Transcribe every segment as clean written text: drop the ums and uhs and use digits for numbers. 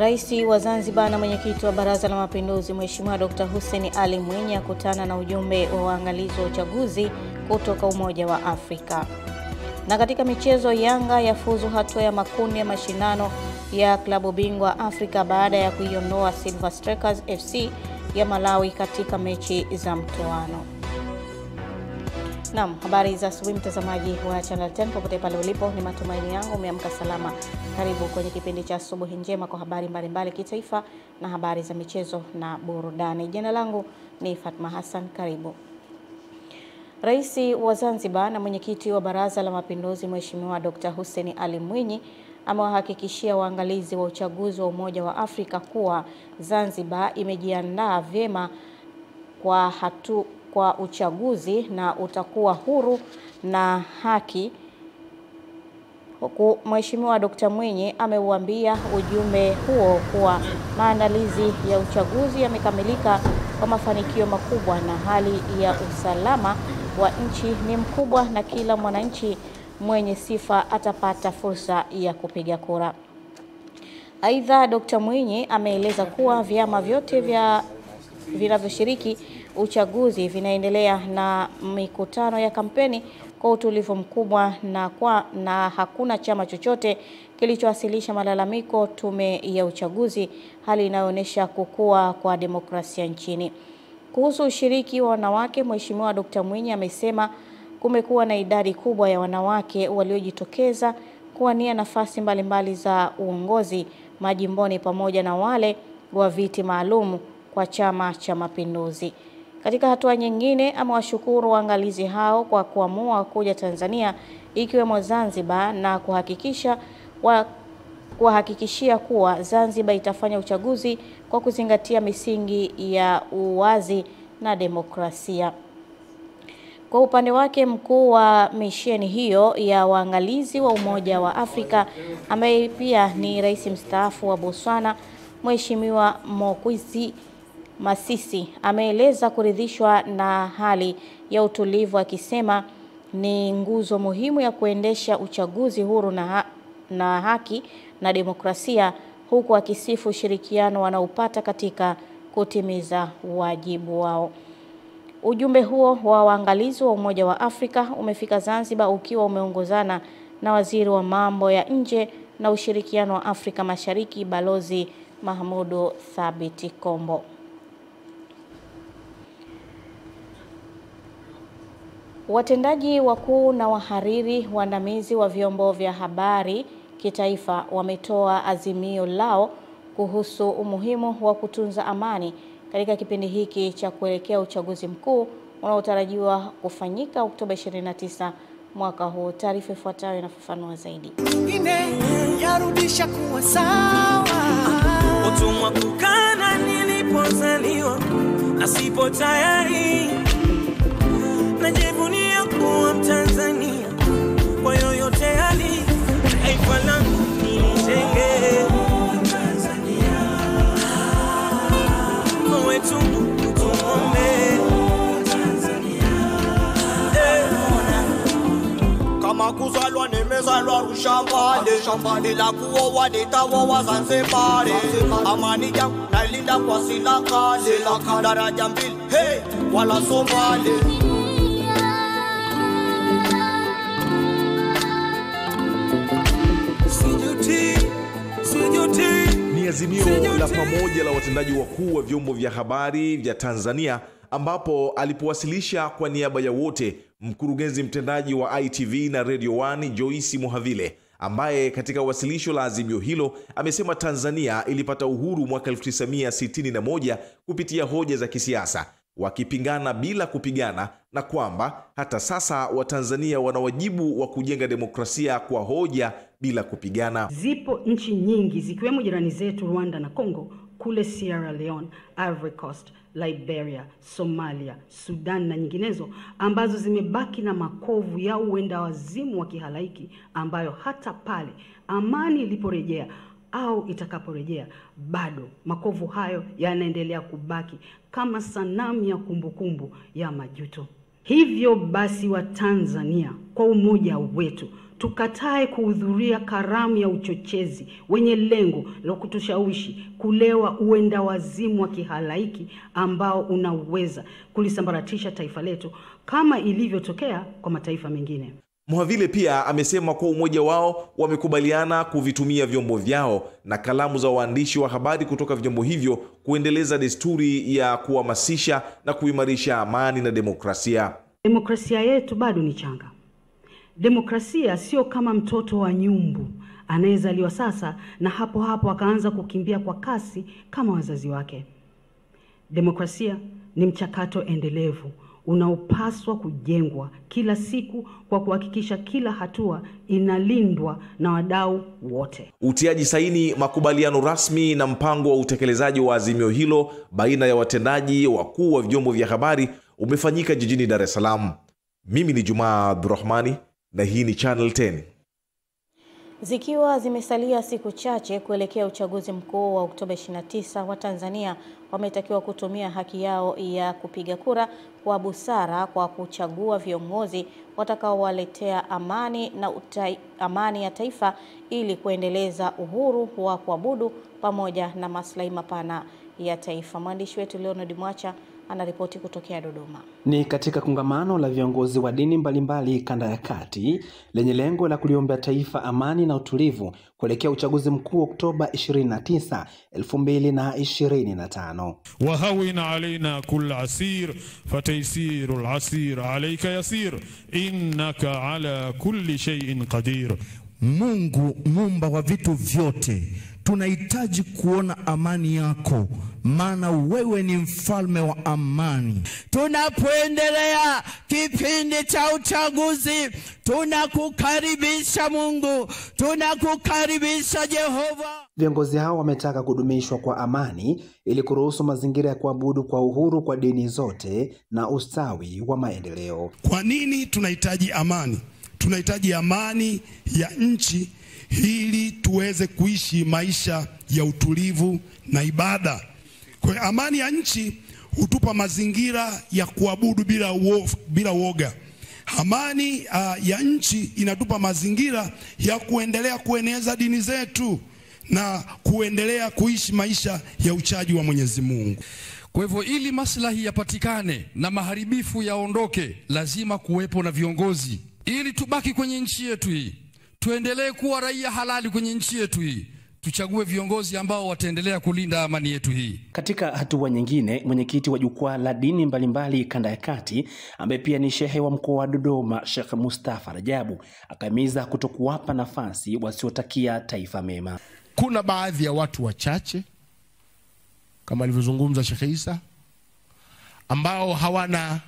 Rais wa Zanzibar na mwenyekiti wa Baraza la Mapinduzi Mheshimiwa Dr. Hussein Ali Mwinyi akutana na ujumbe wa waangalizi wa uchaguzi kutoka Umoja wa Afrika. Na katika michezo, Yanga yafuzu hatua ya makundi ya mashindano ya klabu bingwa Afrika baada ya kuiondoa Silver Strikers FC ya Malawi katika mechi za mtoano. Naam, habari za asubuhi mtazamaji wa Channel 10 popote pale ulipo, ni matumaini yangu umeamka salama. Karibu kwenye kipindi cha asubuhi njema kwa habari mbalimbali kitaifa na habari za michezo na burudani. Jina langu ni Fatma Hassan, karibu. Rais wa Zanzibar na mwenyekiti wa Baraza la Mapinduzi Mheshimiwa Dr. Hussein Ali Mwinyi amewahakikishia waangalizi wa uchaguzi wa Umoja wa Afrika kuwa Zanzibar imejiandaa vyema kwa uchaguzi na utakuwa huru na haki. Huku Mheshimiwa Dr. Mwinyi ameuambia ujumbe huo kuwa maandalizi ya uchaguzi yamekamilika kwa mafanikio makubwa na hali ya usalama wa nchi ni mkubwa na kila mwananchi mwenye sifa atapata fursa ya kupiga kura. Aidha, Dr. Mwinyi ameeleza kuwa vyama vyote vinavyoshiriki uchaguzi vinaendelea na mikutano ya kampeni kwa utulivu mkubwa na hakuna chama chochote kilichowasilisha malalamiko tume ya uchaguzi, hali inayoonyesha kukua kwa demokrasia nchini. Kuhusu ushiriki wa wanawake, Mheshimiwa Dr. Mwinyi amesema kumekuwa na idadi kubwa ya wanawake waliojitokeza kuwania nafasi mbalimbali za uongozi majimboni pamoja na wale wa viti maalum kwa Chama cha Mapinduzi. Katika hatua nyingine, amewashukuru waangalizi hao kwa kuamua kuja Tanzania ikiwemo Zanzibar na kuhakikishia kuwa Zanzibar itafanya uchaguzi kwa kuzingatia misingi ya uwazi na demokrasia. Kwa upande wake, mkuu wa misheni hiyo ya waangalizi wa Umoja wa Afrika ambaye pia ni rais mstaafu wa Botswana, Mheshimiwa Mokgweetsi Masisi ameeleza kuridhishwa na hali ya utulivu, akisema ni nguzo muhimu ya kuendesha uchaguzi huru na haki na demokrasia, huku akisifu ushirikiano wanaopata katika kutimiza wajibu wao. Ujumbe huo wa waangalizi wa Umoja wa Afrika umefika Zanzibar ukiwa umeongozana na Waziri wa Mambo ya Nje na Ushirikiano wa Afrika Mashariki Balozi Mahmoud Thabit Kombo. Watendaji wakuu na wahariri waandamizi wa vyombo vya habari kitaifa wametoa azimio lao kuhusu umuhimu wa kutunza amani katika kipindi hiki cha kuelekea uchaguzi mkuu unaotarajiwa kufanyika Oktoba 29 mwaka huu. Taarifa ifuatayo inafafanua zaidi. Yarudisha kuwa sawa. Utumwa kukana nilipozaliwa asipo tayari. Najivunia kuwa Mtanzania kwa yoyote hali. Taifa langu nijenge Tanzania. Mwe tuombe Tanzania. Kama kuzalwa nimezalwa shambani la kuoa nitaoa Zanzibar. Amani yangu nalinda kwa silakale daraja mbili wala Somali. Ni azimio la pamoja la watendaji wakuu wa vyombo vya habari vya Tanzania, ambapo alipowasilisha kwa niaba ya wote mkurugenzi mtendaji wa ITV na Radio 1 Joyce Muhavile, ambaye katika wasilisho la azimio hilo amesema Tanzania ilipata uhuru mwaka 1961 kupitia hoja za kisiasa, wakipingana bila kupigana, na kwamba hata sasa Watanzania wana wajibu wa kujenga demokrasia kwa hoja bila kupigana. Zipo nchi nyingi zikiwemo jirani zetu Rwanda na Kongo, kule Sierra Leone, Ivory Coast, Liberia, Somalia, Sudan na nyinginezo, ambazo zimebaki na makovu ya uenda wazimu wa kihalaiki, ambayo hata pale amani iliporejea au itakaporejea bado makovu hayo yanaendelea kubaki kama sanamu ya kumbukumbu ya majuto. Hivyo basi wa Tanzania, kwa umoja wetu, tukatae kuhudhuria karamu ya uchochezi wenye lengo la kutushawishi kulewa uenda wazimu wa kihalaiki ambao unaweza kulisambaratisha taifa letu kama ilivyotokea kwa mataifa mengine. Mhavile pia amesema kwa umoja wao wamekubaliana kuvitumia vyombo vyao na kalamu za waandishi wa habari kutoka vyombo hivyo kuendeleza desturi ya kuhamasisha na kuimarisha amani na demokrasia. Demokrasia yetu bado ni changa. Demokrasia sio kama mtoto wa nyumbu anayezaliwa sasa na hapo hapo akaanza kukimbia kwa kasi kama wazazi wake. Demokrasia ni mchakato endelevu unaopaswa kujengwa kila siku kwa kuhakikisha kila hatua inalindwa na wadau wote. Utiaji saini makubaliano rasmi na mpango wa utekelezaji wa azimio hilo baina ya watendaji wakuu wa vyombo vya habari umefanyika jijini Dar es Salaam. Mimi ni Juma Abdurrahmani na hii ni Channel 10. Zikiwa zimesalia siku chache kuelekea uchaguzi mkuu wa Oktoba 29, wa Tanzania wametakiwa kutumia haki yao ya kupiga kura kwa busara kwa kuchagua viongozi watakaowaletea amani ya taifa ili kuendeleza uhuru wa kuabudu pamoja na maslahi mapana ya taifa. Mwandishi wetu Leonard Mwacha anaripoti kutokea Dodoma. Ni katika kongamano la viongozi wa dini mbalimbali kanda ya kati lenye lengo la kuliombea taifa amani na utulivu kuelekea uchaguzi mkuu Oktoba 29, 2025. Wahawina alaina kull asir fataysiru al-asir alayka yasir innaka ala kulli shay'in qadir. Mungu muumba wa vitu vyote, tunahitaji kuona amani yako, maana wewe ni mfalme wa amani. Tunapoendelea kipindi cha uchaguzi, tunakukaribisha Mungu, tunakukaribisha Jehova. Viongozi hao wametaka kudumishwa kwa amani ili kuruhusu mazingira ya kuabudu kwa uhuru kwa dini zote na ustawi wa maendeleo. Kwa nini tunahitaji amani? Tunahitaji amani ya nchi ili tuweze kuishi maisha ya utulivu na ibada. Kwa amani ya nchi hutupa mazingira ya kuabudu bila woga. Amani ya nchi inatupa mazingira ya kuendelea kueneza dini zetu na kuendelea kuishi maisha ya uchaji wa Mwenyezi Mungu. Kwa hivyo ili maslahi yapatikane na maharibifu yaondoke, lazima kuwepo na viongozi ili tubaki kwenye nchi yetu hii, tuendelee kuwa raia halali kwenye nchi yetu hii. Tuchague viongozi ambao wataendelea kulinda amani yetu hii. Katika hatua nyingine, mwenyekiti wa jukwaa la dini mbalimbali kanda ya kati ambaye pia ni shehe wa mkoa wa Dodoma, Sheikh Mustafa Rajabu, akahimiza kutokuwapa nafasi wasiotakia taifa mema. Kuna baadhi ya watu wachache kama alivyozungumza Sheikh Isa ambao hawana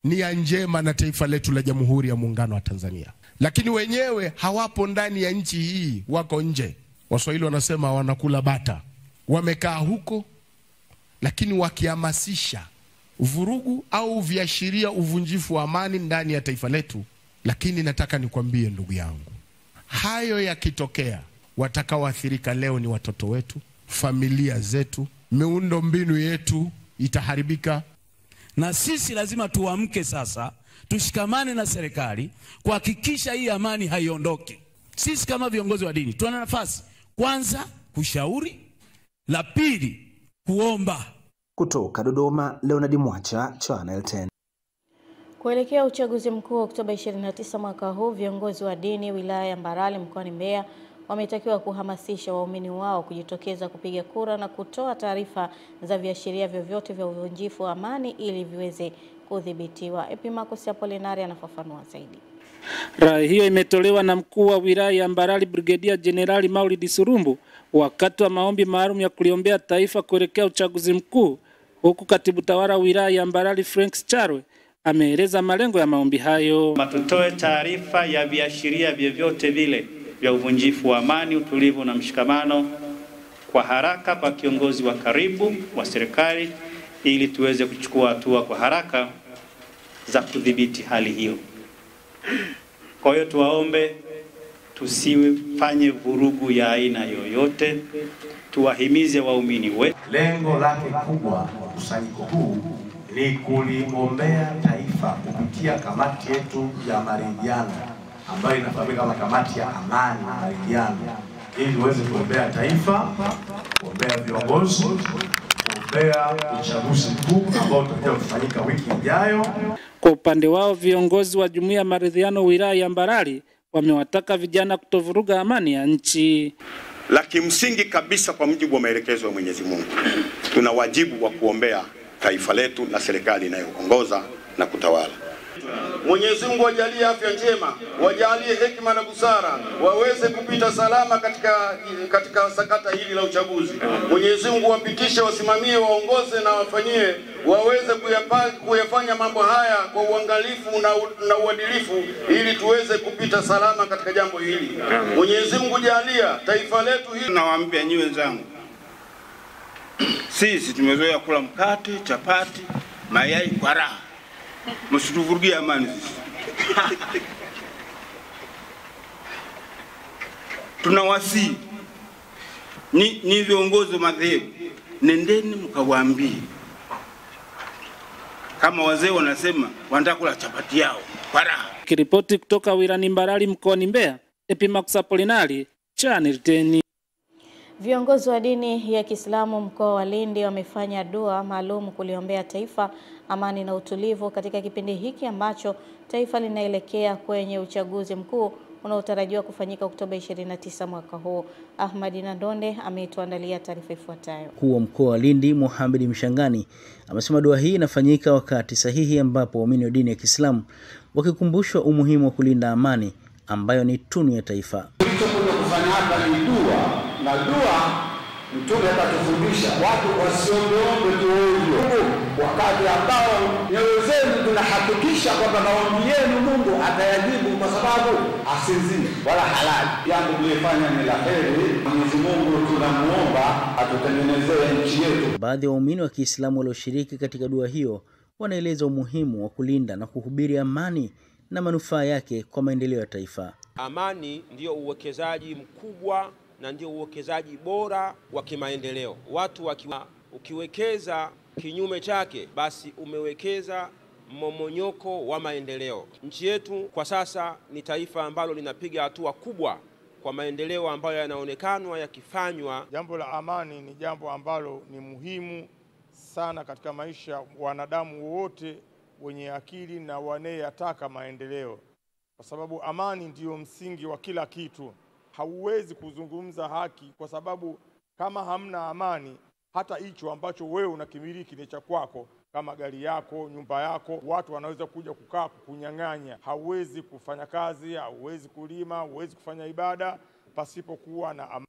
nia njema na taifa letu la Jamhuri ya Muungano wa Tanzania, lakini wenyewe hawapo ndani ya nchi hii, wako nje. Waswahili wanasema wanakula bata. Wamekaa huko lakini wakihamasisha vurugu au viashiria uvunjifu wa amani ndani ya taifa letu. Lakini nataka nikwambie ndugu yangu, hayo yakitokea, watakaoathirika leo ni watoto wetu, familia zetu, miundo mbinu yetu itaharibika. Na sisi lazima tuamke sasa, tushikamane na serikali kuhakikisha hii amani haiondoke. Sisi kama viongozi wa dini tuna nafasi, kwanza kushauri, la pili kuomba. Kutoka Dodoma, Leonard Mwacha, Channel 10. Kuelekea uchaguzi mkuu wa Oktoba 29 mwaka huu, viongozi wa dini wilaya ya Mbarali mkoani Mbeya wametakiwa kuhamasisha waumini wao kujitokeza kupiga kura na kutoa taarifa za viashiria vyovyote vya uvunjifu wa amani ili viweze kudhibitiwa. Epimakosi Apolinari anafafanua zaidi. Rai hiyo imetolewa na mkuu wa wilaya ya Mbarali Brigedia Generali Maulidi Surumbu wakati wa maombi maalum ya kuliombea taifa kuelekea uchaguzi mkuu, huku katibu tawala wilaya ya Mbarali Frank Charwe ameeleza malengo ya maombi hayo. Tutoe taarifa ya viashiria vyovyote vile vya uvunjifu wa amani, utulivu na mshikamano kwa haraka kwa kiongozi wa karibu wa serikali ili tuweze kuchukua hatua kwa haraka za kudhibiti hali hiyo. Kwa hiyo tuwaombe tusifanye vurugu ya aina yoyote, tuwahimize waumini wetu. Lengo lake kubwa kusanyiko huu ni kuliombea taifa kupitia kamati yetu ya maridhiano ambayo inafahamika kama kamati ya amani na maridhiano, ili uweze kuombea taifa, kuombea viongozi, kuombea uchaguzi mkuu ambao utakuja kufanyika wiki ijayo. Kwa upande wao, viongozi wa Jumuiya ya Maridhiano wilaya ya Mbarali wamewataka vijana kutovuruga amani ya nchi. La kimsingi kabisa, kwa mujibu wa maelekezo ya Mwenyezi Mungu, tuna wajibu wa kuombea taifa letu na serikali inayoongoza na kutawala. Mwenyezi Mungu wajalie afya njema, wajalie hekima na busara, waweze kupita salama katika sakata hili la uchaguzi. Mwenyezi Mungu wapitishe, wasimamie, waongoze na wafanyie, waweze kuyafanya mambo haya kwa uangalifu na uadilifu, ili tuweze kupita salama katika jambo hili. Mwenyezi Mungu jalia taifa letu hili. Nawaambia nyinyi wenzangu, sisi tumezoea kula mkate, chapati, mayai kwa raha. Msituvurugie amani sisi. Tunawasihi ni viongozi wa madhehebu, nendeni mkawaambie, kama wazee wanasema wanataka kula chapati yao kwa raha. Kiripoti kutoka wilayani Mbarali mkoani Mbeya, Epimax Apolinari, Channel 10. Viongozi wa dini ya Kiislamu mkoa wa Lindi wamefanya dua maalum kuliombea taifa amani na utulivu katika kipindi hiki ambacho taifa linaelekea kwenye uchaguzi mkuu unaotarajiwa kufanyika Oktoba 29 mwaka huu. Ahmad Nandonde ametuandalia taarifa ifuatayo. Mkuu wa mkoa wa Lindi Mohamed Mshangani amesema dua hii inafanyika wakati sahihi ambapo waumini wa dini ya Kiislamu wakikumbushwa umuhimu wa kulinda amani ambayo ni tunu ya taifa. Tulichokuja kufanya hapa ni dua, na dua Mtume akatufundisha watu wasiombeombe tu ovyo, wakati ambao nyoyo zenu tunahakikisha kwamba maombi yenu Mungu atayajibu, kwa sababu asinzini wala halali. Jambo tulifanya ni la heri. Mwenyezi Mungu tunamuomba atutengenezee nchi yetu. Baadhi ya waumini wa Kiislamu walioshiriki katika dua hiyo wanaeleza umuhimu wa kulinda na kuhubiri amani na manufaa yake kwa maendeleo ya taifa. Amani ndio uwekezaji mkubwa na ndio uwekezaji bora wa kimaendeleo. Watu ukiwekeza kinyume chake, basi umewekeza mmomonyoko wa maendeleo. Nchi yetu kwa sasa ni taifa ambalo linapiga hatua kubwa kwa maendeleo ambayo yanaonekanwa yakifanywa. Jambo la amani ni jambo ambalo ni muhimu sana katika maisha wanadamu wote wenye akili na wanayetaka maendeleo, kwa sababu amani ndiyo msingi wa kila kitu. Hauwezi kuzungumza haki, kwa sababu kama hamna amani, hata hicho ambacho wewe unakimiliki ni cha kwako, kama gari yako, nyumba yako, watu wanaweza kuja kukaa kukunyang'anya. Hauwezi kufanya kazi, hauwezi kulima, hauwezi kufanya ibada pasipokuwa na amani.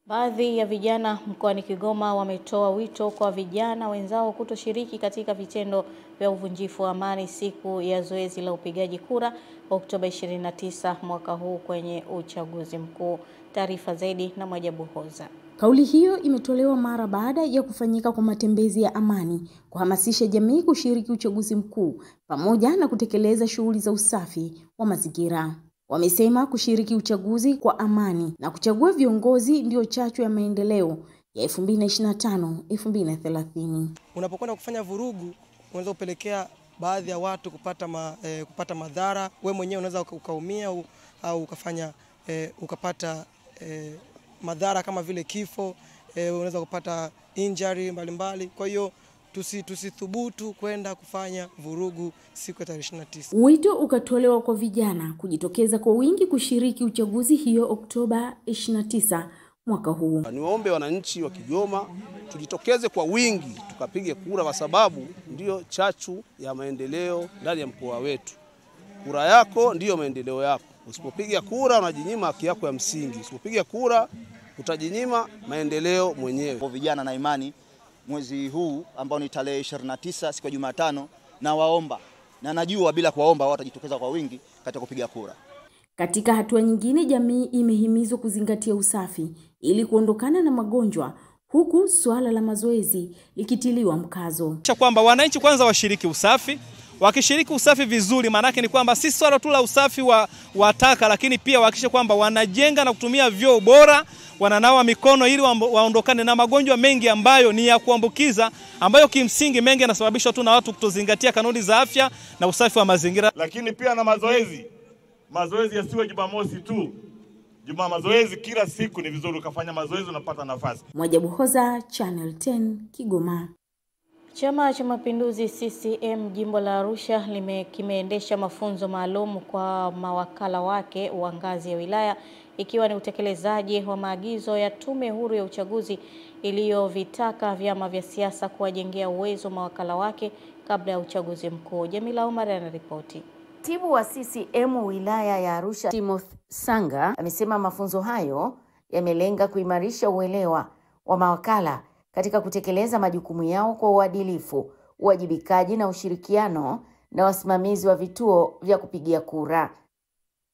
Baadhi ya vijana mkoani Kigoma wametoa wito kwa vijana wenzao kutoshiriki katika vitendo vya uvunjifu wa amani siku ya zoezi la upigaji kura Oktoba 29 mwaka huu kwenye uchaguzi mkuu. Taarifa zaidi na Mwajabu Hoza. Kauli hiyo imetolewa mara baada ya kufanyika kwa matembezi ya amani kuhamasisha jamii kushiriki uchaguzi mkuu pamoja na kutekeleza shughuli za usafi wa mazingira. Wamesema kushiriki uchaguzi kwa amani na kuchagua viongozi ndio chachu ya maendeleo ya 2025-2030. Unapokwenda kufanya vurugu, unaweza kupelekea baadhi ya watu kupata madhara. Wewe mwenyewe unaweza ukaumia au ukafanya ukapata madhara kama vile kifo, unaweza kupata injury mbalimbali. Kwa hiyo tusithubutu kwenda kufanya vurugu siku ya 29. Wito ukatolewa kwa vijana kujitokeza kwa wingi kushiriki uchaguzi hiyo Oktoba 29 mwaka huu. Niwaombe wananchi wa Kigoma tujitokeze kwa wingi tukapige kura, kwa sababu ndio chachu ya maendeleo ndani ya mkoa wetu. Kura yako ndio maendeleo yako. Usipopiga kura unajinyima haki yako ya msingi. Usipopiga kura utajinyima maendeleo mwenyewe. Kwa vijana na imani mwezi huu ambao ni tarehe 29 siku ya Jumatano, na waomba na najua bila kuwaomba watajitokeza kwa wingi katika kupiga kura. Katika hatua nyingine, jamii imehimizwa kuzingatia usafi ili kuondokana na magonjwa, huku suala la mazoezi likitiliwa mkazo. Kwamba wananchi kwanza washiriki usafi, wakishiriki usafi vizuri, maana yake ni kwamba si swala tu la usafi wa taka, lakini pia wahakikishe kwamba wanajenga na kutumia vyoo bora, wananawa mikono ili waondokane na magonjwa mengi ambayo ni ya kuambukiza, ambayo kimsingi mengi yanasababishwa tu na watu kutozingatia kanuni za afya na usafi wa mazingira. Lakini pia na mazoezi yasiwe Jumamosi tu. Mazoezi kila siku ni vizuri, ukafanya mazoezi unapata nafasi. Mwajabu Hoza, Channel 10, Kigoma. Chama cha Mapinduzi CCM jimbo la Arusha kimeendesha mafunzo maalum kwa mawakala wake wa ngazi ya wilaya, ikiwa ni utekelezaji wa maagizo ya Tume Huru ya Uchaguzi iliyovitaka vyama vya siasa kuwajengea uwezo mawakala wake kabla ya uchaguzi mkuu. Jamila Omar anaripoti. Katibu wa CCM wilaya ya Arusha, Timothy Sanga, amesema mafunzo hayo yamelenga kuimarisha uelewa wa mawakala katika kutekeleza majukumu yao kwa uadilifu, uwajibikaji na ushirikiano na wasimamizi wa vituo vya kupigia kura.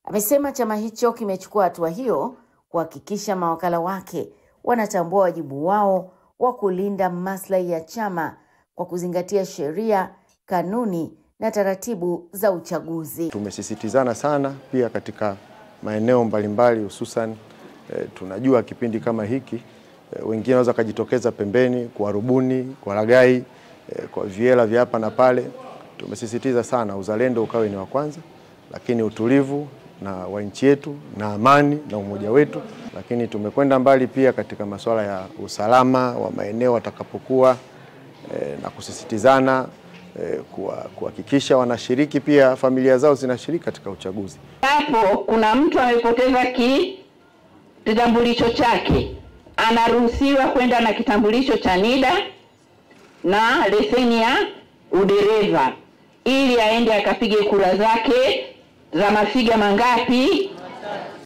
Amesema chama hicho kimechukua hatua hiyo kuhakikisha mawakala wake wanatambua wajibu wao wa kulinda maslahi ya chama kwa kuzingatia sheria, kanuni na taratibu za uchaguzi. Tumesisitizana sana pia katika maeneo mbalimbali, hususan tunajua kipindi kama hiki wengine wanaweza kujitokeza pembeni kwa rubuni, kwa lagai, kwa viela vya hapa na pale. Tumesisitiza sana uzalendo ukawe ni wa kwanza, lakini utulivu na wa nchi yetu na amani na umoja wetu. Lakini tumekwenda mbali pia katika masuala ya usalama wa maeneo watakapokuwa na kusisitizana kuhakikisha wanashiriki, pia familia zao zinashiriki katika uchaguzi. Hapo kuna mtu amepoteza kitambulisho chake, anaruhusiwa kwenda na kitambulisho cha NIDA na leseni ya udereva ili aende akapige kura zake za mafiga mangapi.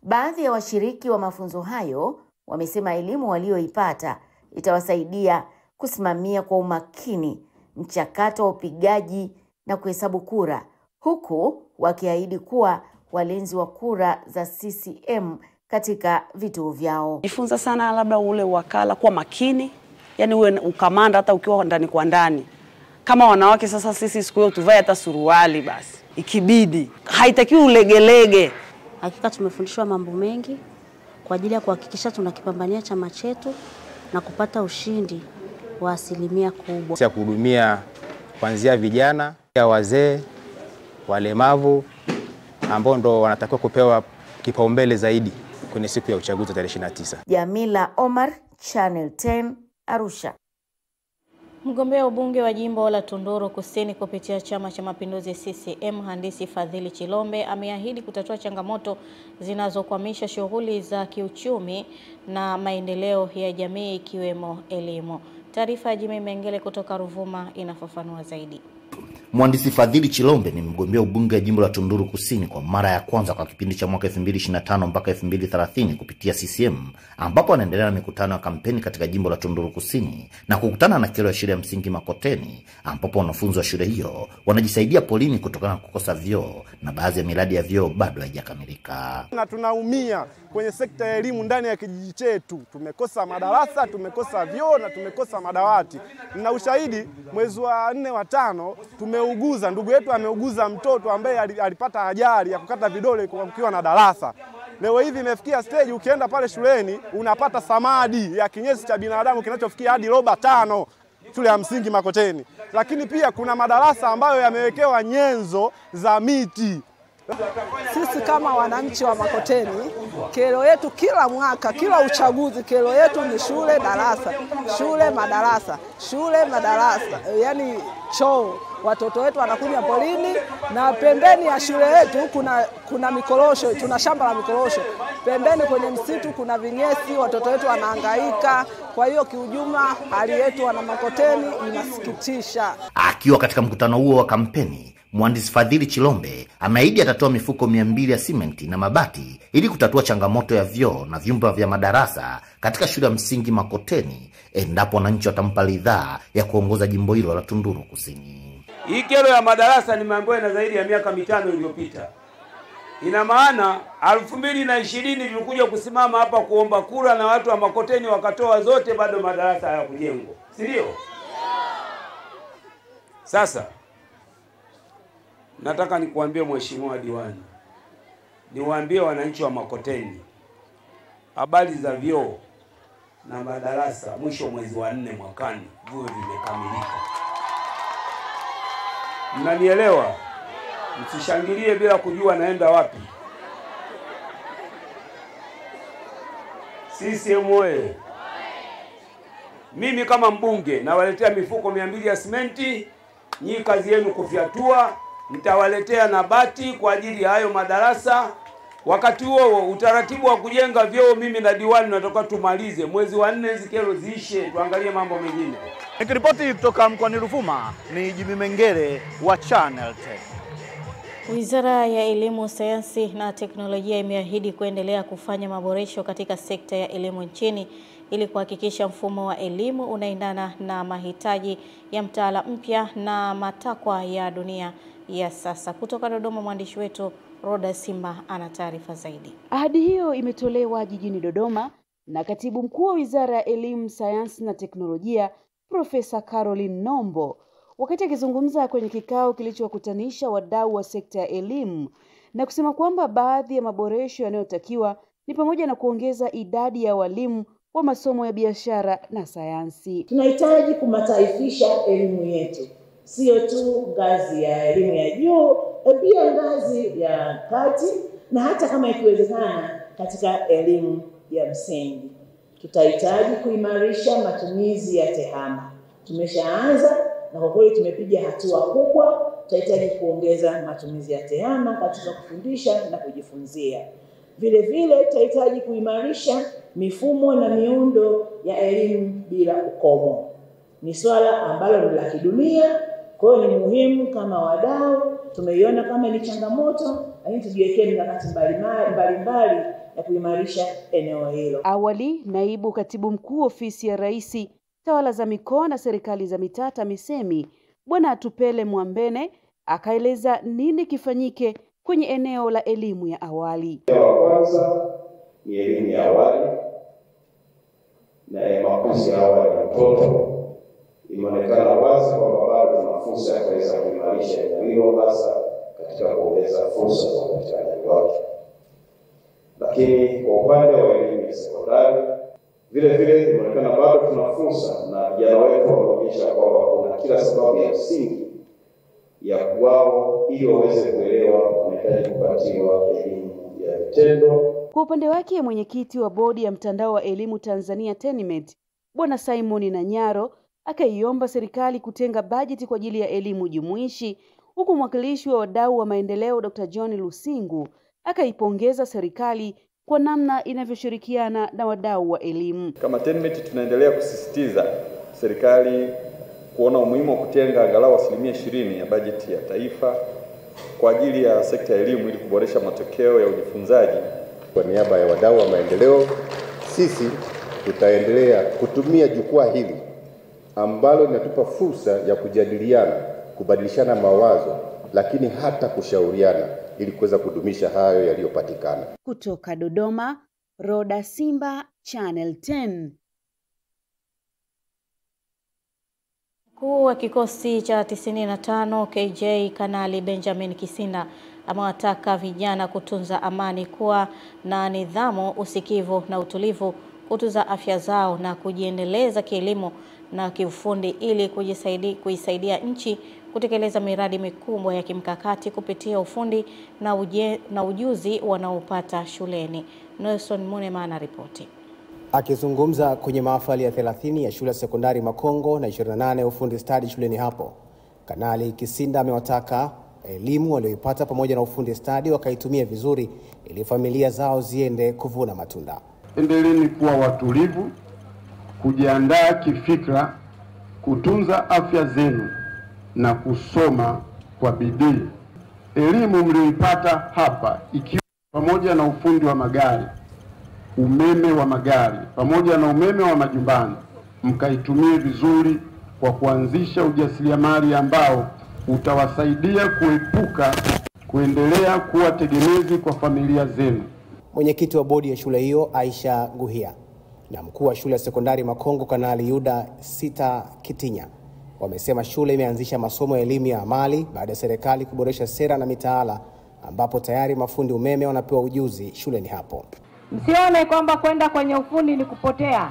Baadhi ya washiriki wa mafunzo hayo wamesema elimu walioipata itawasaidia kusimamia kwa umakini mchakato wa upigaji na kuhesabu kura, huku wakiahidi kuwa walinzi wa kura za CCM katika vituo vyao. Jifunza sana labda ule wakala kwa makini, yani uwe ukamanda hata ukiwa ndani kwa ndani. Kama wanawake sasa sisi siku hiyo tuvae hata suruali basi, ikibidi. Haitakiwi ulegelege. Hakika tumefundishwa mambo mengi kwa ajili ya kuhakikisha tunakipambania chama chetu na kupata ushindi wa asilimia kubwa. Ya kuhudumia kuanzia vijana, wazee, walemavu ambao ndo wanatakiwa kupewa kipaumbele zaidi kwenye siku ya uchaguzi tarehe 29. Jamila Omar, Channel 10, Arusha. Mgombea ubunge wa jimbo la Tunduru Kusini kupitia Chama cha Mapinduzi CCM Mhandisi Fadhili Chilombe ameahidi kutatua changamoto zinazokwamisha shughuli za kiuchumi na maendeleo ya jamii ikiwemo elimu. Taarifa ya Jimmy Mengele kutoka Ruvuma inafafanua zaidi. Mhandisi Fadhili Chilombe ni mgombea ubunge wa jimbo la Tunduru Kusini kwa mara ya kwanza kwa kipindi cha mwaka 2025 mpaka 2030 kupitia CCM, ambapo anaendelea na mikutano ya kampeni katika jimbo la Tunduru Kusini na kukutana na kero ya shule ya msingi Makoteni, ambapo wanafunzi wa shule hiyo wanajisaidia polini kutokana na kukosa vyoo na baadhi ya miradi ya vyoo bado haijakamilika. Na tunaumia kwenye sekta ya elimu ndani ya kijiji chetu. Tumekosa madarasa, tumekosa vyoo na tumekosa madawati. Na ushahidi mwezi wa 4 wa 5 tumeuguza, ndugu yetu ameuguza mtoto ambaye alipata ajali ya kukata vidole kukiwa na darasa. Leo hivi imefikia stage ukienda pale shuleni unapata samadi ya kinyesi cha binadamu kinachofikia hadi roba 5 shule ya msingi Makoteni. Lakini pia kuna madarasa ambayo yamewekewa nyenzo za miti. Sisi kama wananchi wa Makoteni, kero yetu kila mwaka, kila uchaguzi, kero yetu ni shule darasa, shule madarasa, shule madarasa. Yani choo, watoto wetu wanakunywa polini na pembeni ya shule yetu kuna mikorosho, tuna shamba la mikorosho. Pembeni kwenye msitu kuna vinyesi, watoto wetu wanahangaika. Kwa hiyo kiujumla hali yetu wana Makoteni inasikitisha. Akiwa katika mkutano huo wa kampeni, Mhandisi Fadhili Chilombe ameahidi atatoa mifuko 200 ya simenti na mabati ili kutatua changamoto ya vyoo na vyumba vya madarasa katika shule ya msingi Makoteni endapo wananchi watampa ridhaa ya kuongoza jimbo hilo la Tunduru Kusini. Hii kero ya madarasa nimeambiwa na zaidi ya miaka 5 iliyopita. Ina maana 2020 tulikuja kusimama hapa kuomba kura na watu wa Makoteni wakatoa zote, bado madarasa hayakujengwa. Si ndio? Sasa Nataka nikuambie Mheshimiwa Diwani, niwaambie wananchi wa Makoteni habari za vyoo na madarasa, mwisho mwezi wa 4 mwakani viwe vimekamilika. Mnanielewa? Msishangilie bila kujua naenda wapi. CCM oye! Mimi kama mbunge nawaletea mifuko 200 ya simenti, nyinyi kazi yenu kufyatua, nitawaletea na bati kwa ajili ya hayo madarasa. Wakati huo utaratibu wa kujenga vyoo mimi na diwani natoka tumalize mwezi wa 4, hizo kero ziishe, tuangalie mambo mengine. Nikiripoti kutoka mkoani Ruvuma ni Jimmy Mengere wa Channel 10. Wizara ya Elimu, Sayansi na Teknolojia imeahidi kuendelea kufanya maboresho katika sekta ya elimu nchini ili kuhakikisha mfumo wa elimu unaendana na mahitaji ya mtaala mpya na matakwa ya dunia ya sasa. Kutoka Dodoma, mwandishi wetu Roda Simba ana taarifa zaidi. Ahadi hiyo imetolewa jijini Dodoma na Katibu Mkuu wa Wizara ya Elimu, Sayansi na Teknolojia, Profesa Caroline Nombo, wakati akizungumza kwenye kikao kilichowakutanisha wadau wa sekta ya elimu, na kusema kwamba baadhi ya maboresho yanayotakiwa ni pamoja na kuongeza idadi ya walimu wa masomo ya biashara na sayansi. Tunahitaji kumataifisha elimu yetu, sio tu ngazi ya elimu ya juu, pia ngazi ya kati na hata kama ikiwezekana katika elimu ya msingi. Tutahitaji kuimarisha matumizi ya tehama. Tumeshaanza na kwa kweli tumepiga hatua kubwa. Tutahitaji kuongeza matumizi ya tehama katika kufundisha na kujifunzia. Vile vile tutahitaji kuimarisha mifumo na miundo ya elimu bila ukomo. Ni swala ambalo ni la kidunia, kwa hiyo ni muhimu kama wadau, tumeiona kama ni changamoto, lakini tujiwekee mikakati mbalimbali ya kuimarisha eneo hilo. Awali, Naibu Katibu Mkuu Ofisi ya Rais, Tawala za Mikoa na Serikali za Mitaa TAMISEMI, Bwana Atupele Mwambene, akaeleza nini kifanyike kwenye eneo la elimu ya awali. Wa kwanza ni elimu ya awali na makuzi ya awali ya mtoto. Imeonekana wazi kwamba bado tuna fursa ya kuweza kuimarisha eneo hilo, hasa katika kuongeza fursa za upatikanaji wake. Lakini kwa upande wa elimu ya sekondari vile vile imeonekana bado tuna fursa, na vijana wetu wameonyesha kwamba kuna kila sababu ya msingi ya kwao ili waweze kuelewa wanahitaji kupatiwa elimu ya vitendo. Kwa upande wake, mwenyekiti wa bodi ya mtandao wa elimu Tanzania TENMET, Bwana Simon Nanyaro, akaiomba serikali kutenga bajeti kwa ajili ya elimu jumuishi, huku mwakilishi wa wadau wa maendeleo Dr. John Lusingu akaipongeza serikali kwa namna inavyoshirikiana na wadau wa elimu. Kama TENMET tunaendelea kusisitiza serikali kuona umuhimu wa kutenga angalau 20% ya bajeti ya taifa kwa ajili ya sekta ya elimu ili kuboresha matokeo ya ujifunzaji. Kwa niaba ya wadau wa maendeleo, sisi tutaendelea kutumia jukwaa hili ambalo linatupa fursa ya kujadiliana, kubadilishana mawazo, lakini hata kushauriana ili kuweza kudumisha hayo yaliyopatikana. Kutoka Dodoma, Roda Simba, Channel 10. Mkuu wa kikosi cha 95 KJ Kanali Benjamin Kisinda amewataka vijana kutunza amani, kuwa na nidhamu, usikivu na utulivu, kutunza afya zao na kujiendeleza kielimu na kiufundi ili kuisaidia nchi kutekeleza miradi mikubwa ya kimkakati kupitia ufundi na ujuzi wanaopata shuleni. Nelson Munema anaripoti. Akizungumza kwenye mahafali ya 30 ya shule ya sekondari Makongo na 28 ufundi stadi shuleni hapo, Kanali Kisinda amewataka elimu walioipata pamoja na ufundi stadi wakaitumia vizuri ili familia zao ziende kuvuna matunda. Endeleeni kuwa watulivu, kujiandaa kifikra, kutunza afya zenu na kusoma kwa bidii. Elimu mlioipata hapa, ikiwa pamoja na ufundi wa magari, umeme wa magari pamoja na umeme wa majumbani, mkaitumie vizuri kwa kuanzisha ujasiriamali ambao utawasaidia kuendelea kuwa tegemezi kwa familia zenu. Mwenyekiti wa bodi ya shule hiyo Aisha Guhia na mkuu wa shule ya sekondari Makongo Kanali Yuda Sita Kitinya Wamesema shule imeanzisha masomo ya elimu ya amali baada ya serikali kuboresha sera na mitaala, ambapo tayari mafundi umeme wanapewa ujuzi shuleni hapo. Msione kwamba kwenda kwenye ufundi ni kupotea.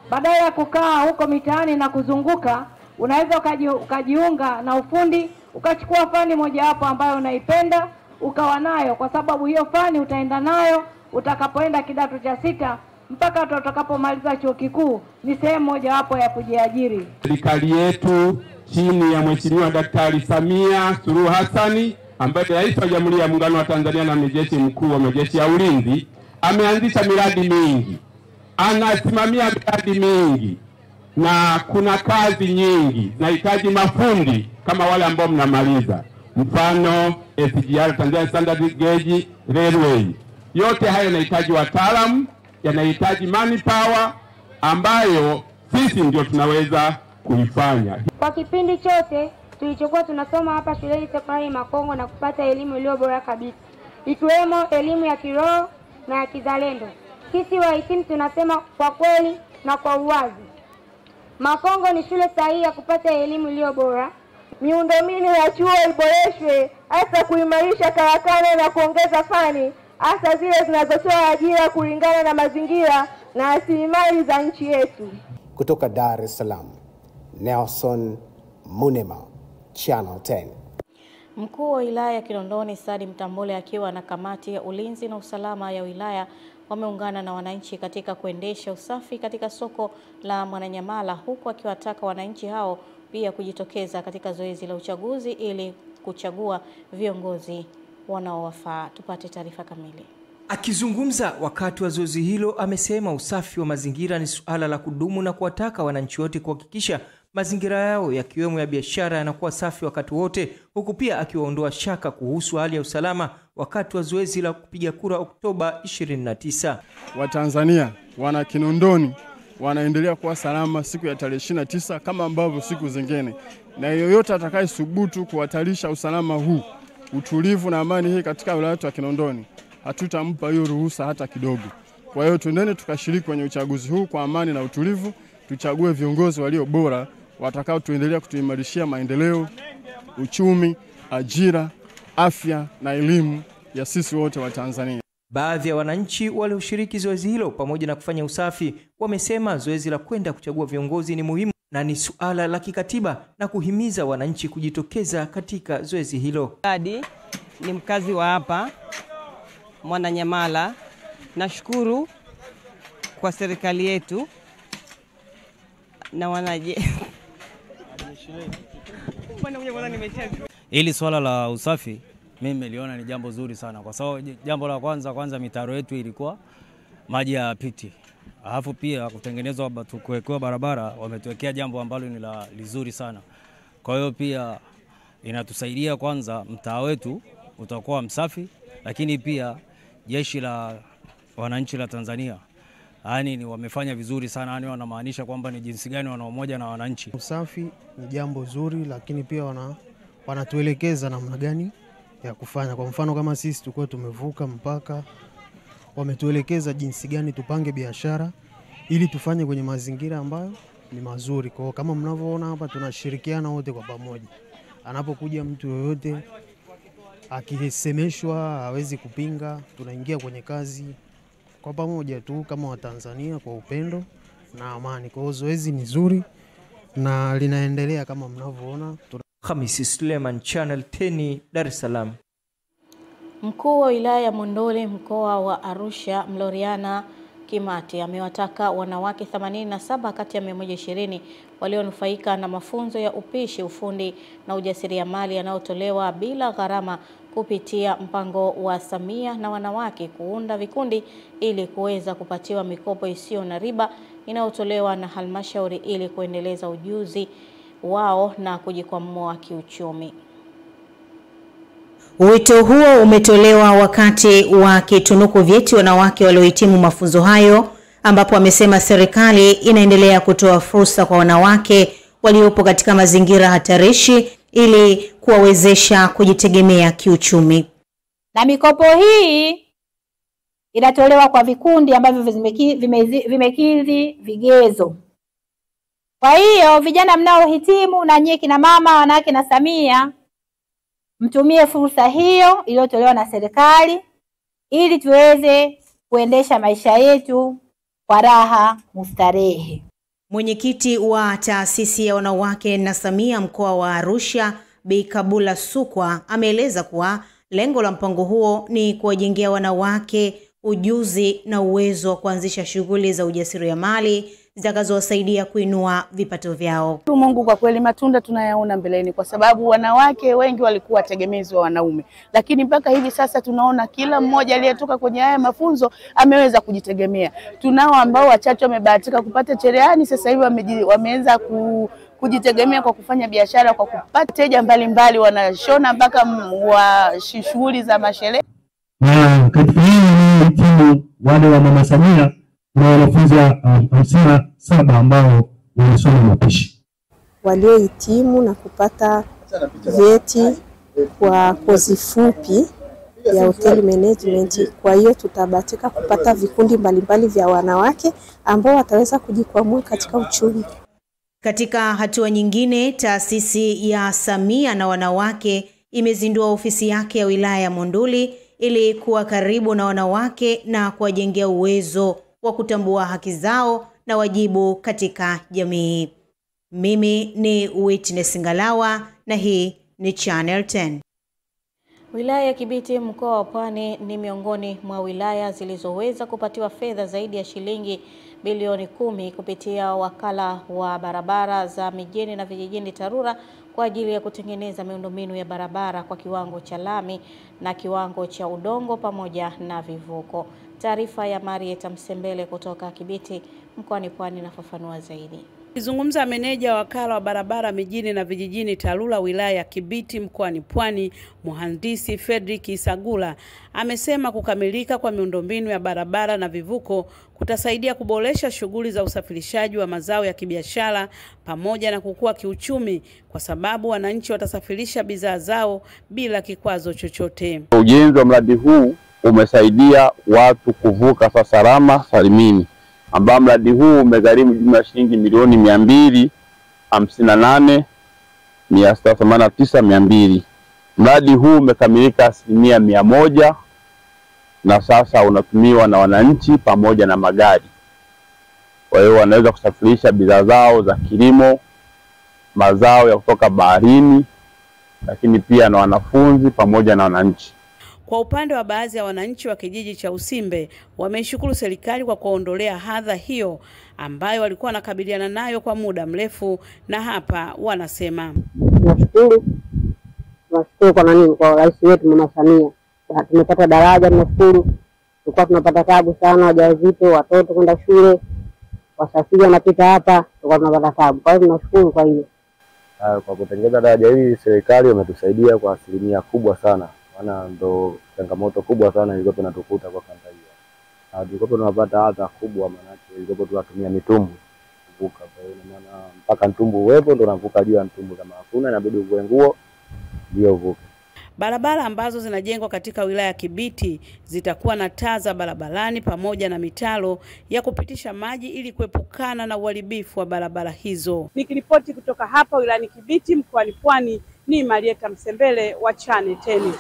Badala ya kukaa huko mitaani na kuzunguka, unaweza ukajiunga na ufundi, ukachukua fani mojawapo ambayo unaipenda, ukawa nayo, kwa sababu hiyo fani utaenda nayo utakapoenda kidato cha 6 mpaka utakapomaliza chuo kikuu. Ni sehemu mojawapo ya kujiajiri. Serikali yetu chini ya Mheshimiwa Daktari Samia Suluhu Hassan, ambaye Rais wa Jamhuri ya Muungano wa Tanzania na Mjeshi Mkuu wa Majeshi ya Ulinzi, ameanzisha miradi mingi, anasimamia miradi mingi, na kuna kazi nyingi zinahitaji mafundi kama wale ambao mnamaliza, mfano SGR, Tanzania Standard Gauge Railway. Yote haya yanahitaji wataalamu, yanahitaji manpower ambayo sisi ndio tunaweza kuifanya. Kwa kipindi chote tulichokuwa tunasoma hapa shuleni Sekondari Makongo na kupata elimu iliyo bora kabisa, ikiwemo elimu ya kiroho na ya kizalendo. Sisi wahitimu tunasema kwa kweli na kwa uwazi, Makongo ni shule sahihi ya kupata elimu iliyo bora. Miundombinu ya chuo iboreshwe, hasa kuimarisha karakana na kuongeza fani, hasa zile zinazotoa ajira kulingana na mazingira na rasilimali za nchi yetu. Kutoka Dar es Salaam, Nelson Munema, Channel 10. Mkuu wa wilaya ya Kinondoni Sadi Mtambole akiwa na kamati ya ulinzi na usalama ya wilaya wameungana na wananchi katika kuendesha usafi katika soko la Mwananyamala, huku akiwataka wananchi hao pia kujitokeza katika zoezi la uchaguzi ili kuchagua viongozi wanaowafaa. Tupate taarifa kamili. Akizungumza wakati wa zoezi hilo, amesema usafi wa mazingira ni suala la kudumu na kuwataka wananchi wote kuhakikisha mazingira yao yakiwemo ya biashara yanakuwa safi wakati wote, huku pia akiwaondoa shaka kuhusu hali ya usalama wakati wa zoezi la kupiga kura Oktoba 29. Watanzania wana Kinondoni wanaendelea kuwa salama siku ya tarehe 29 kama ambavyo siku zingine, na yoyote atakayesubutu kuhatarisha usalama huu, utulivu na amani hii katika wilaya ya Kinondoni, hatutampa hiyo ruhusa hata kidogo. Kwa hiyo tuendeni tukashiriki kwenye uchaguzi huu kwa amani na utulivu, tuchague viongozi walio bora watakao tuendelea kutuimarishia maendeleo, uchumi, ajira, afya na elimu ya sisi wote wa Tanzania. Baadhi ya wananchi walioshiriki zoezi hilo pamoja na kufanya usafi wamesema zoezi la kwenda kuchagua viongozi ni muhimu na ni suala la kikatiba, na kuhimiza wananchi kujitokeza katika zoezi hilo. Adi ni mkazi wa hapa Mwananyamala. Nashukuru kwa serikali yetu na wanaje. Hili swala la usafi mimi nimeliona ni jambo zuri sana, kwa sababu jambo la kwanza mitaro yetu ilikuwa maji ya piti. Alafu pia kutengenezwa kuwekewa barabara, wametuwekea jambo ambalo ni la lizuri sana. Kwa hiyo pia inatusaidia, kwanza mtaa wetu utakuwa msafi, lakini pia jeshi la wananchi la Tanzania ni wamefanya vizuri sana, wanamaanisha kwamba ni jinsi gani wana umoja na wananchi. Usafi ni jambo zuri, lakini pia wanatuelekeza namna gani ya kufanya. Kwa mfano kama sisi tulikuwa tumevuka mpaka, wametuelekeza jinsi gani tupange biashara ili tufanye kwenye mazingira ambayo ni mazuri. Kwa kama mnavyoona hapa tunashirikiana wote kwa pamoja. Anapokuja mtu yoyote akisemeshwa hawezi kupinga, tunaingia kwenye kazi kwa pamoja tu kama Watanzania kwa upendo na amani. Kwa zoezi ni zuri na linaendelea kama mnavyoona. Hamisi Suleiman, Channel 10, Dar es Salaam. Mkuu wa wilaya ya Monduli mkoa wa Arusha Mloriana Kimati amewataka wanawake 87 kati ya 120 walionufaika na mafunzo ya upishi, ufundi na ujasiriamali yanayotolewa bila gharama kupitia mpango wa Samia na wanawake kuunda vikundi ili kuweza kupatiwa mikopo isiyo na riba inayotolewa na halmashauri ili kuendeleza ujuzi wao na kujikwamua kiuchumi. Wito huo umetolewa wakati wa kitunuku vyeti wanawake waliohitimu mafunzo hayo, ambapo wamesema serikali inaendelea kutoa fursa kwa wanawake waliopo katika mazingira hatarishi ili kuwawezesha kujitegemea kiuchumi. Na mikopo hii inatolewa kwa vikundi ambavyo vimekidhi vigezo. Kwa hiyo vijana mnaohitimu na nyie kina mama, wanawake na Samia, mtumie fursa hiyo iliyotolewa na serikali ili tuweze kuendesha maisha yetu kwa raha mustarehe. Mwenyekiti wa taasisi ya wanawake na Samia mkoa wa Arusha, Bi Kabula Sukwa, ameeleza kuwa lengo la mpango huo ni kuwajengea wanawake ujuzi na uwezo wa kuanzisha shughuli za ujasiriamali zitakazowasaidia kuinua vipato vyao. Mungu, kwa kweli matunda tunayaona mbeleni, kwa sababu wanawake wengi walikuwa tegemezi wa wanaume, lakini mpaka hivi sasa tunaona kila mmoja aliyetoka kwenye haya mafunzo ameweza kujitegemea. Tunao ambao wachache wamebahatika kupata cherehani, sasa hivi wameanza kujitegemea kwa kufanya biashara, kwa kupata wateja mbalimbali, wanashona mpaka wa shughuli za masherehe. Na katika hii timu wale wa Mama Samia na wanafunzi 57 ambao wanasoma mapishi waliohitimu na kupata vyeti kwa kozi fupi ya hotel management. Kwa hiyo tutabahatika kupata vikundi mbalimbali vya wanawake ambao wataweza kujikwamua katika uchumi. Katika hatua nyingine, taasisi ya Samia na wanawake imezindua ofisi yake ya wilaya ya Monduli ili kuwa karibu na wanawake na kuwajengea uwezo wa kutambua haki zao na wajibu katika jamii. Mimi ni Witness Ngalawa na hii ni Channel 10. Wilaya ya Kibiti mkoa wa Pwani ni miongoni mwa wilaya zilizoweza kupatiwa fedha zaidi ya shilingi bilioni 10 kupitia wakala wa barabara za mijini na vijijini TARURA kwa ajili ya kutengeneza miundombinu ya barabara kwa kiwango cha lami na kiwango cha udongo pamoja na vivuko. Taarifa ya Marieta Msembele kutoka Kibiti mkoani Pwani inafafanua zaidi. Akizungumza meneja wakala wa barabara mijini na vijijini TARURA wilaya ya Kibiti mkoani Pwani, Mhandisi Fredrick Isagula, amesema kukamilika kwa miundombinu ya barabara na vivuko kutasaidia kuboresha shughuli za usafirishaji wa mazao ya kibiashara pamoja na kukua kiuchumi, kwa sababu wananchi watasafirisha bidhaa zao bila kikwazo chochote. Ujenzi wa mradi huu umesaidia watu kuvuka kwa salama salimini, ambao mradi huu umegharimu jumla shilingi milioni 258,689,200. Mradi huu umekamilika 100% na sasa unatumiwa na wananchi pamoja na magari. Kwa hiyo wanaweza kusafirisha bidhaa zao za kilimo, mazao ya kutoka baharini, lakini pia na wanafunzi pamoja na wananchi. Kwa upande wa baadhi ya wananchi wa kijiji cha Usimbe, wameishukuru serikali kwa kuondolea hadha hiyo ambayo walikuwa wanakabiliana nayo kwa muda mrefu, na hapa wanasema tunashukuru kwa nini, kwa rais wetu Mama Samia. Tumepata daraja, tunashukuru. Tulikuwa tunapata tabu sana, wajawazito, watoto kwenda shule, wasafiri wanapita hapa, tulikuwa tunapata tabu. Kwa hiyo tunashukuru kwa hiyo. Kwa kutengeneza daraja hili serikali imetusaidia kwa asilimia kubwa sana. Maana ndo changamoto kubwa sana ilikuwa tunatukuta kwa kanda hiyo. Tulikuwa tunapata adha kubwa, maana ilikuwa tunatumia mitumbu kuvuka. Kwa hiyo maana mpaka mtumbu uwepo ndo unavuka juu ya mtumbu, kama hakuna inabidi uvue nguo ndio uvuke. Barabara ambazo zinajengwa katika wilaya ya Kibiti zitakuwa na taa za barabarani pamoja na mitaro ya kupitisha maji ili kuepukana na uharibifu wa barabara hizo. Nikiripoti kutoka hapa wilayani Kibiti mkoani Pwani, ni Marieta Msembele wa Channel 10.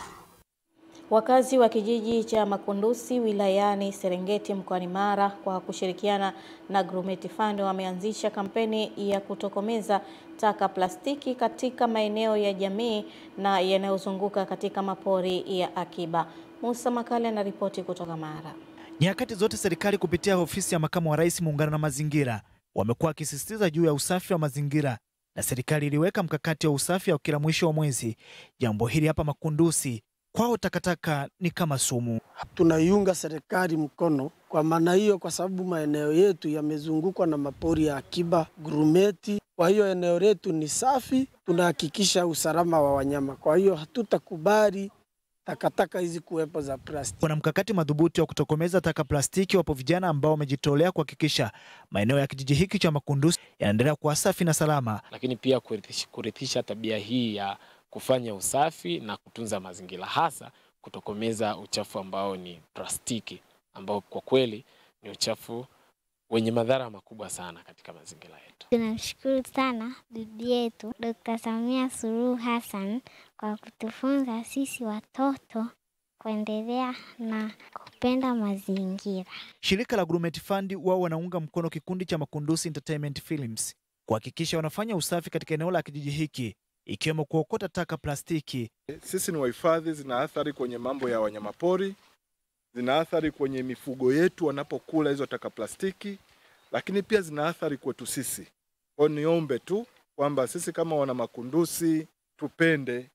Wakazi wa kijiji cha Makundusi wilayani Serengeti mkoani Mara kwa kushirikiana na Grumeti Fund wameanzisha kampeni ya kutokomeza taka plastiki katika maeneo ya jamii na yanayozunguka katika mapori ya akiba. Musa Makale anaripoti kutoka Mara. Nyakati zote serikali kupitia ofisi ya makamu wa rais muungano na mazingira wamekuwa wakisisitiza juu ya usafi wa mazingira, na serikali iliweka mkakati wa usafi wa kila mwisho wa mwezi. Jambo hili hapa Makundusi kwao takataka ni kama sumu. Tunaiunga serikali mkono kwa maana hiyo, kwa sababu maeneo yetu yamezungukwa na mapori ya akiba Grumeti. Kwa hiyo eneo letu ni safi, tunahakikisha usalama wa wanyama. Kwa hiyo hatutakubali takataka hizi kuwepo za plastiki. Kuna mkakati madhubuti wa kutokomeza taka plastiki. Wapo vijana ambao wamejitolea kuhakikisha maeneo ya kijiji hiki cha Makundusi yanaendelea kuwa safi na salama, lakini pia kurithisha tabia hii ya kufanya usafi na kutunza mazingira, hasa kutokomeza uchafu ambao ni plastiki, ambao kwa kweli ni uchafu wenye madhara makubwa sana katika mazingira yetu. Tunamshukuru sana bibi yetu Dr. Samia Suluhu Hassan kwa kutufunza sisi watoto kuendelea na kupenda mazingira. Shirika la Grumeti Fund wao wanaunga mkono kikundi cha Makundusi Entertainment Films kuhakikisha wanafanya usafi katika eneo la kijiji hiki, ikiwemo kuokota taka plastiki. Sisi ni wahifadhi, zina athari kwenye mambo ya wanyamapori, zina athari kwenye mifugo yetu wanapokula hizo taka plastiki, lakini pia zina athari kwetu sisi. Kwa niombe tu kwamba sisi kama wana Makundusi tupende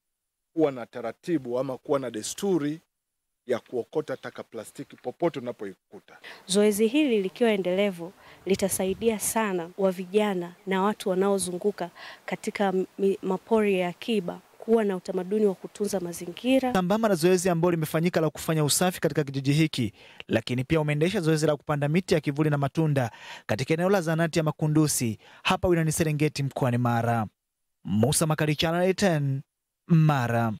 kuwa na taratibu ama kuwa na desturi ya kuokota taka plastiki popote unapoikuta. Zoezi hili likiwa endelevu litasaidia sana wa vijana na watu wanaozunguka katika mapori ya akiba kuwa na utamaduni wa kutunza mazingira. Sambamba na zoezi ambalo limefanyika la kufanya usafi katika kijiji hiki, lakini pia umeendesha zoezi la kupanda miti ya kivuli na matunda katika eneo la zahanati ya Makundusi hapa wilayani Serengeti mkoani Mara. Musa Makali, Channel 10, Mara.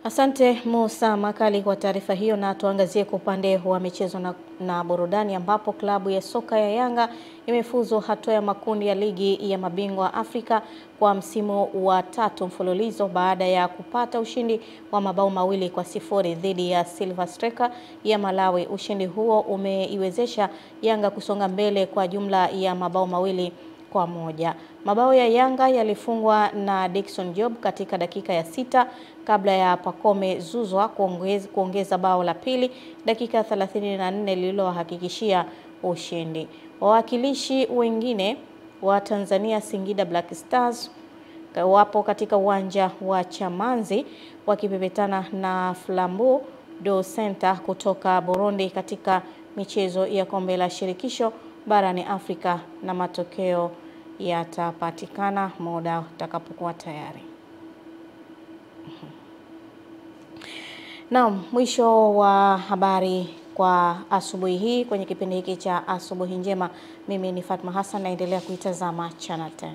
Asante Musa Makali kwa taarifa hiyo, na tuangazie kwa upande wa michezo na burudani ambapo klabu ya soka ya Yanga imefuzu hatua ya makundi ya ligi ya mabingwa Afrika kwa msimu wa 3 mfululizo baada ya kupata ushindi wa mabao 2-0 dhidi ya Silver Striker ya Malawi. Ushindi huo umeiwezesha Yanga kusonga mbele kwa jumla ya mabao 2-1. Mabao ya Yanga yalifungwa na Dickson Job katika dakika ya 6 kabla ya Pacome Zuzwa kuongeza bao la pili dakika 34 lililohakikishia ushindi. Wawakilishi wengine wa Tanzania Singida Black Stars wapo katika uwanja wa Chamanzi wakipepetana na Flambeau do Center kutoka Burundi katika michezo ya kombe la shirikisho barani Afrika, na matokeo yatapatikana muda utakapokuwa tayari. Naam, mwisho wa habari kwa asubuhi hii kwenye kipindi hiki cha Asubuhi Njema. Mimi ni Fatma Hassan, naendelea kuitazama Channel 10.